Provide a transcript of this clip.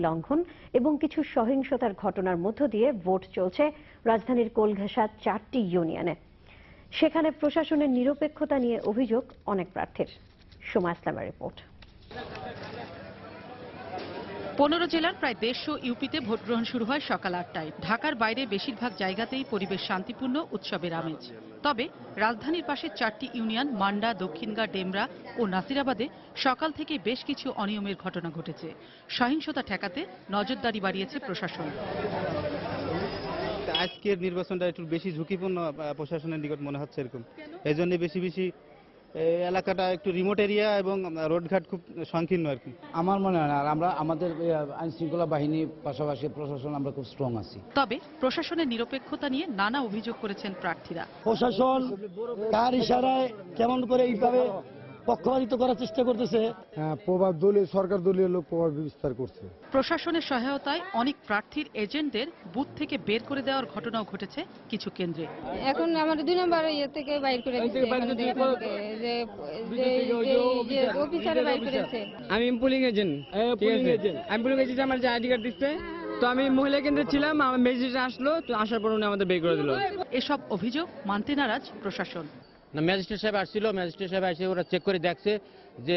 লঙ্ঘন এবং কিছু সহিংসতার ঘটনার মধ্য দিয়ে ভোট চলছে রাজধানীর কোলঘেঁষা 4টি ইউনিয়নে। সেখানে প্রশাসনের নিরপেক্ষতা নিয়ে অভিযোগ অনেক প্রার্থীর। সোমা ইসলামের রিপোর্ট। 15 জেলার প্রায় 150 ইউপিতে ভোট গ্রহণ শুরু হয় সকাল 8টায়। ঢাকার বাইরে বেশিরভাগ জায়গাতেই পরিবেশ শান্তিপূর্ণ, উৎসবের আমেজ। তবে রাজধানীর পাশে 4টি ইউনিয়ন মান্ডা, দক্ষিণগা, ডেমরা ও নাসিরাবাদে সকাল থেকে বেশ কিছু অনিয়মের ঘটনা ঘটেছে। সহিংসতা ঠেকাতে নজরদারি বাড়িয়েছে প্রশাসন। আজকের নির্বাচনটা একটু বেশি ঝুঁকিপূর্ণ প্রশাসনের নিকট মনে হচ্ছে এরকম। এই জন্য বেশি বেশি এলাকাটা একটু রিমোট এরিয়া এবং রোডঘাট খুব সংকীর্ণ আর কি। আমার মনে হয় না, আর আমরা আমাদের আইন শৃঙ্খলা বাহিনী পাশাপাশি প্রশাসন আমরা খুব স্ট্রং আছি। তবে প্রশাসনের নিরপেক্ষতা নিয়ে নানা অভিযোগ করেছেন প্রার্থীরা। প্রশাসন কার ইশারায় কেমন করে এইভাবে পক্ষপাতিত্ব করার চেষ্টা করতেছে। প্রভাব দলীয় সরকার দলীয় লোক প্রভাব বিস্তার করছে। প্রশাসনের সহায়তায় অনেক প্রার্থীর এজেন্টদের বুথ থেকে বের করে দেওয়ার ঘটনাও ঘটেছে কিছু কেন্দ্রে। এখন আমাদের 2 নম্বর ইয়ে থেকে বাইর করে দিয়েছে, যে অফিসারে বাইর করেছে। আমি পুলিং এজেন্ট, আমি পুলিং এজেন্ট, আমার যে আইডি কার্ড দিচ্ছে। তো আমি মহিলা কেন্দ্রে ছিলাম, আমার ম্যাজিস্ট্রেট আসলো, তো আসার পর উনি আমাদের বের করে দিল। এসব অভিযোগ মানতে নারাজ প্রশাসন। ম্যাজিস্ট্রেট সাহেব আসছিল, ম্যাজিস্ট্রেট সাহেব এসে ওরা চেক করে দেখছে যে